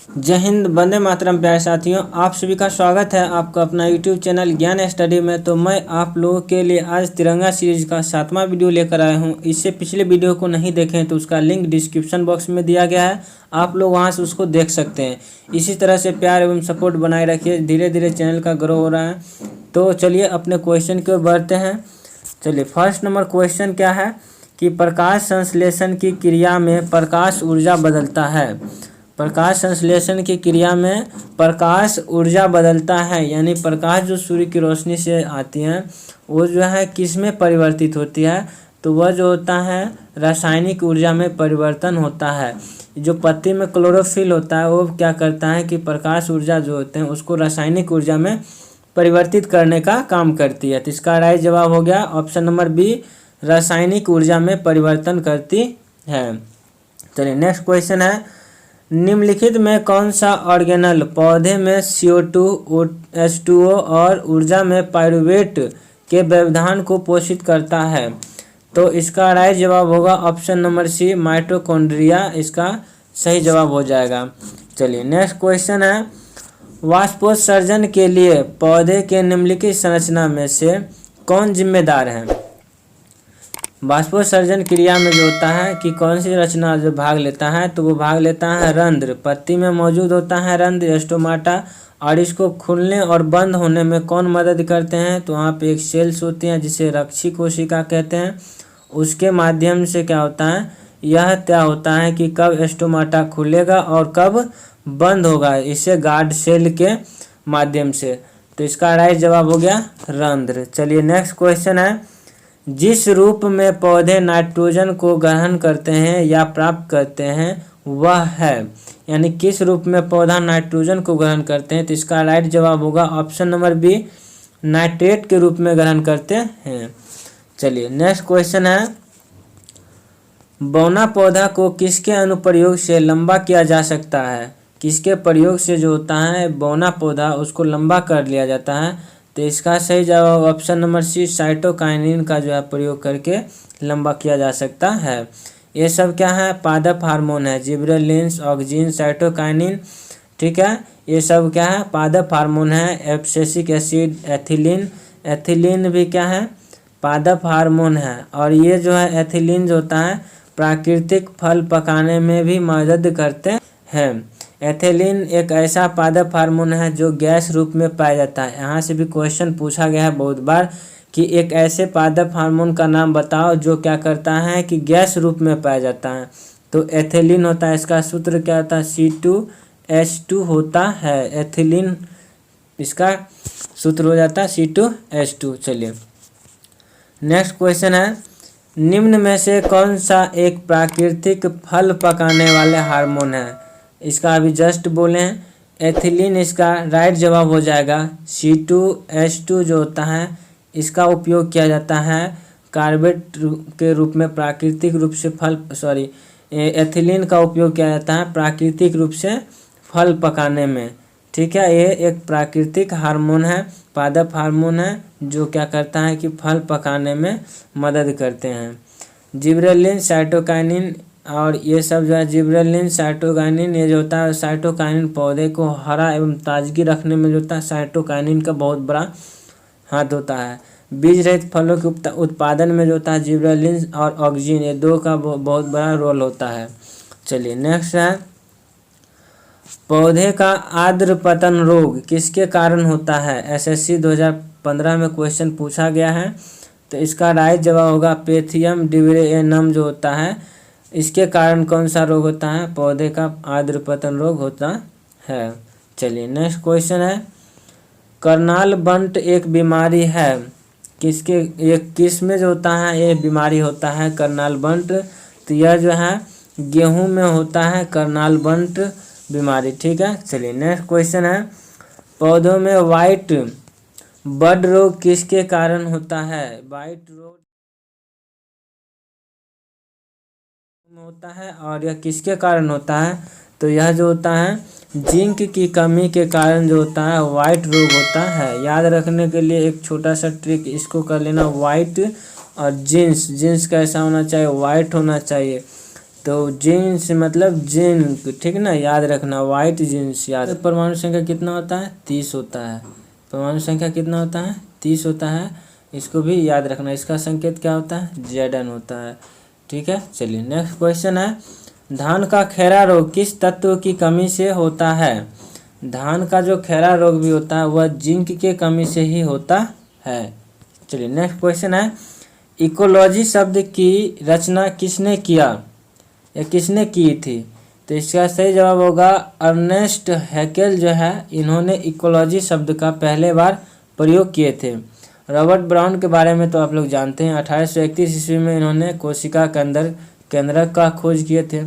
जय हिंद, वंदे मातरम। प्यारे साथियों, आप सभी का स्वागत है आपका अपना यूट्यूब चैनल ज्ञान स्टडी में। तो मैं आप लोगों के लिए आज तिरंगा सीरीज का 7वां वीडियो लेकर आया हूं। इससे पिछले वीडियो को नहीं देखें तो उसका लिंक डिस्क्रिप्शन बॉक्स में दिया गया है, आप लोग वहां से उसको देख सकते हैं। इसी तरह से प्यार एवं सपोर्ट बनाए रखिए, धीरे धीरे चैनल का ग्रो हो रहा है। तो चलिए अपने क्वेश्चन की ओर बढ़ते हैं। चलिए, फर्स्ट नंबर क्वेश्चन क्या है कि प्रकाश संश्लेषण की क्रिया में प्रकाश ऊर्जा बदलता है। प्रकाश संश्लेषण की क्रिया में प्रकाश ऊर्जा बदलता है, यानी प्रकाश जो सूर्य की रोशनी से आती है वो जो है किस में परिवर्तित होती है, तो वह जो होता है रासायनिक ऊर्जा में परिवर्तन होता है। जो पत्ती में क्लोरोफिल होता है वो क्या करता है कि प्रकाश ऊर्जा जो होते हैं उसको रासायनिक ऊर्जा में परिवर्तित करने का काम करती है। तो इसका राइट जवाब हो गया ऑप्शन नंबर बी, रासायनिक ऊर्जा में परिवर्तन करती है। चलिए नेक्स्ट क्वेश्चन है, निम्नलिखित में कौन सा ऑर्गेनल पौधे में CO2, H2O और ऊर्जा में पाइरूवेट के व्यवधान को पोषित करता है। तो इसका राइट जवाब होगा ऑप्शन नंबर सी, माइटोकॉन्ड्रिया इसका सही जवाब हो जाएगा। चलिए नेक्स्ट क्वेश्चन है, वाष्पोत्सर्जन के लिए पौधे के निम्नलिखित संरचना में से कौन जिम्मेदार है। वाष्पोत्सर्जन क्रिया में जो होता है कि कौन सी रचना जो भाग लेता है, तो वो भाग लेता है रंध्र। पत्ती में मौजूद होता है रंध्र, स्टोमाटा, और इसको खुलने और बंद होने में कौन मदद करते हैं, तो वहाँ पे एक सेल्स होती हैं जिसे रक्षी कोशिका कहते हैं। उसके माध्यम से क्या होता है, यह तय होता है कि कब स्टोमाटा खुलेगा और कब बंद होगा, इसे गार्ड सेल के माध्यम से। तो इसका राइट जवाब हो गया रंध्र। चलिए नेक्स्ट क्वेश्चन है, जिस रूप में पौधे नाइट्रोजन को ग्रहण करते हैं या प्राप्त करते हैं वह है, यानी किस रूप में पौधा नाइट्रोजन को ग्रहण करते हैं, तो इसका राइट जवाब होगा ऑप्शन नंबर बी, नाइट्रेट के रूप में ग्रहण करते हैं। चलिए नेक्स्ट क्वेश्चन है, बौना पौधा को किसके अनुप्रयोग से लंबा किया जा सकता है। किसके प्रयोग से जो होता है बौना पौधा उसको लंबा कर लिया जाता है, तो इसका सही जवाब ऑप्शन नंबर सी, साइटोकाइनिन का जो है प्रयोग करके लंबा किया जा सकता है। ये सब क्या है, पादप हार्मोन है, जिबरेलिन्स, ऑक्सिन, साइटोकाइनिन, ठीक है। ये सब क्या है, पादप हार्मोन है। एब्सिसिक एसिड, एथिलीन, एथिलीन भी क्या है, पादप हार्मोन है। और ये जो है एथिलीन जो होता है प्राकृतिक फल पकाने में भी मदद करते हैं। एथिलीन एक ऐसा पादप हार्मोन है जो गैस रूप में पाया जाता है। यहाँ से भी क्वेश्चन पूछा गया है बहुत बार कि एक ऐसे पादप हार्मोन का नाम बताओ जो क्या करता है कि गैस रूप में पाया जाता है, तो एथिलीन होता है। इसका सूत्र क्या होता है, C2H2 होता है। एथिलीन इसका सूत्र हो जाता है C2H2। चलिए नेक्स्ट क्वेश्चन है, निम्न में से कौन सा एक प्राकृतिक फल पकाने वाले हार्मोन है। इसका अभी जस्ट बोले हैं, एथिलीन इसका राइट जवाब हो जाएगा। C2H2 जो होता है इसका उपयोग किया जाता है कार्बेट के रूप में, प्राकृतिक रूप से एथिलीन का उपयोग किया जाता है प्राकृतिक रूप से फल पकाने में, ठीक है। ये एक प्राकृतिक हार्मोन है, पादप हार्मोन है जो क्या करता है कि फल पकाने में मदद करते हैं। जिबरेलिन, साइटोकाइनिन और ये सब जो है जिबरेलिन, साइटोकाइनिन, ये जो होता है साइटोकाइनिन पौधे को हरा एवं ताजगी रखने में जो होता है साइटोकाइनिन का बहुत बड़ा हाथ होता है। बीज रहित फलों के उत्पादन में जो होता है जिबरेलिन और ऑक्सिन, ये दो का बहुत बड़ा रोल होता है। चलिए नेक्स्ट है, पौधे का आर्द्र पतन रोग किसके कारण होता है। SSC 2015 में क्वेश्चन पूछा गया है, तो इसका राइट जवाब होगा पेथियम डिब्रेनम जो होता है इसके कारण कौन सा रोग होता है, पौधे का आर्द्र पतन रोग होता है। चलिए नेक्स्ट क्वेश्चन है, कर्नाल बंट एक बीमारी है किसके, ये किस में जो होता है ये बीमारी होता है कर्नाल बंट, तो यह जो है गेहूं में होता है कर्नाल बंट बीमारी, ठीक है। चलिए नेक्स्ट क्वेश्चन है, पौधों में वाइट बड रोग किसके कारण होता है। वाइट रोग होता है और यह किसके कारण होता है, तो यह जो होता है जिंक की कमी के कारण जो होता है वाइट रोग होता है। याद रखने के लिए एक छोटा सा ट्रिक इसको कर लेना, वाइट और जींस कैसा होना चाहिए, वाइट होना चाहिए। तो जीन्स मतलब जिंक, ठीक ना, याद रखना, वाइट जीन्स याद। तो परमाणु संख्या कितना होता है? 30 होता है। परमाणु संख्या कितना होता है? 30 होता है। इसको भी याद रखना। इसका संकेत क्या होता है? Zn होता है। ठीक है, चलिए नेक्स्ट क्वेश्चन है, धान का खैरा रोग किस तत्व की कमी से होता है? धान का जो खैरा रोग भी होता है वह जिंक के कमी से ही होता है। चलिए नेक्स्ट क्वेश्चन है, इकोलॉजी शब्द की रचना किसने किया या किसने की थी? तो इसका सही जवाब होगा अर्नेस्ट हैकेल जो है, इन्होंने इकोलॉजी शब्द का पहले बार प्रयोग किए थे। रॉबर्ट ब्राउन के बारे में तो आप लोग जानते हैं, 1831 ईस्वी में इन्होंने कोशिका के अंदर केंद्रक का खोज किए थे।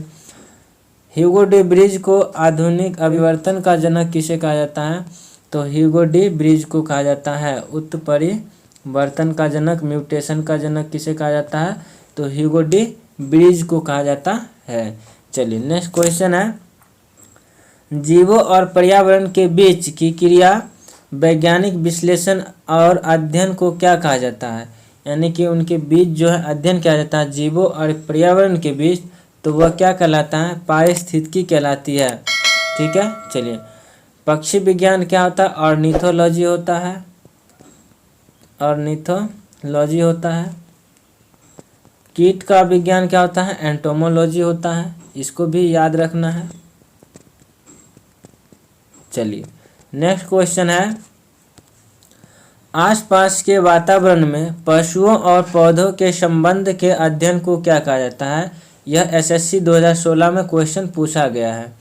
ह्यूगो डी ब्रिज को आधुनिक अभिवर्तन का जनक किसे कहा जाता है? तो ह्यूगो डी ब्रिज को कहा जाता है उत्परिवर्तन का जनक, म्यूटेशन का जनक किसे कहा जाता है? तो ह्यूगो डी ब्रिज को कहा जाता है। चलिए नेक्स्ट क्वेश्चन है, जीवों और पर्यावरण के बीच की क्रिया वैज्ञानिक विश्लेषण और अध्ययन को क्या कहा जाता है? यानी कि उनके बीच जो है अध्ययन किया जाता है जीवों और पर्यावरण के बीच, तो वह क्या कहलाता है? पारिस्थितिकी कहलाती है। ठीक है, चलिए पक्षी विज्ञान क्या होता है? ऑर्निथोलॉजी होता है। ऑर्निथोलॉजी होता है। कीट का विज्ञान क्या होता है? एंटोमोलॉजी होता है। इसको भी याद रखना है। चलिए नेक्स्ट क्वेश्चन है, आसपास के वातावरण में पशुओं और पौधों के संबंध के अध्ययन को क्या कहा जाता है? यह एसएससी 2016 में क्वेश्चन पूछा गया है।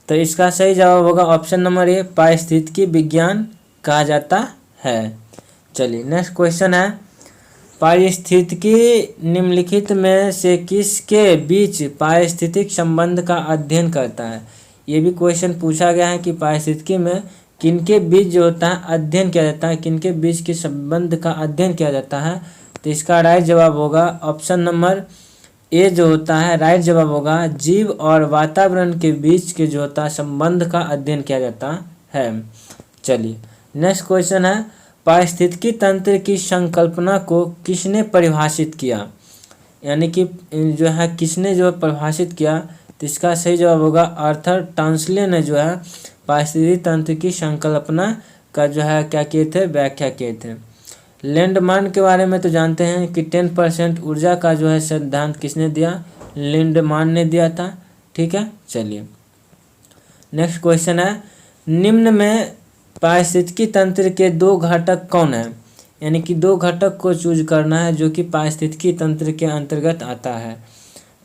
तो इसका सही जवाब होगा ऑप्शन नंबर ए, पारिस्थितिकी विज्ञान कहा जाता है। चलिए नेक्स्ट क्वेश्चन है, पारिस्थितिकी निम्नलिखित में से किसके बीच पारिस्थितिक संबंध का अध्ययन करता है? ये भी क्वेश्चन पूछा गया है कि पारिस्थितिकी में किनके बीच जो होता है अध्ययन किया जाता है, किनके बीच के संबंध का अध्ययन किया जाता है? तो इसका राइट जवाब होगा ऑप्शन नंबर ए जो होता है, राइट जवाब होगा जीव और वातावरण के बीच के जो होता है संबंध का अध्ययन किया जाता है। चलिए नेक्स्ट क्वेश्चन है, पारिस्थितिकी तंत्र की संकल्पना को किसने परिभाषित किया? यानी कि जो है किसने जो परिभाषित किया? तो इसका सही जवाब होगा आर्थर टांसले ने जो है पारिस्थितिकी तंत्र की संकल्पना का जो है क्या किए थे? व्याख्या किए थे। लिंडमान के बारे में तो जानते हैं कि 10% ऊर्जा का जो है सिद्धांत किसने दिया? लिंडमान ने दिया था। ठीक है, चलिए नेक्स्ट क्वेश्चन है, निम्न में पारिस्थितिकी तंत्र के दो घटक कौन है? यानी कि दो घटक को चूज करना है जो कि पारिस्थितिकी तंत्र के अंतर्गत आता है।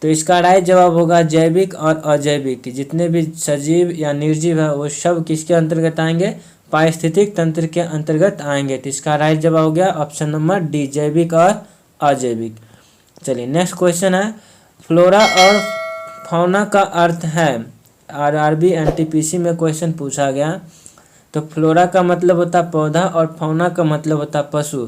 तो इसका राइट जवाब होगा जैविक और अजैविक, जितने भी सजीव या निर्जीव है वो सब किसके अंतर्गत आएंगे? पारिस्थितिक तंत्र के अंतर्गत आएंगे। तो इसका राइट जवाब हो गया ऑप्शन नंबर डी, जैविक और अजैविक। चलिए नेक्स्ट क्वेश्चन है, फ्लोरा और फौना का अर्थ है? आरआरबी एनटीपीसी में क्वेश्चन पूछा गया। तो फ्लोरा का मतलब होता है पौधा और फौना का मतलब होता है पशु।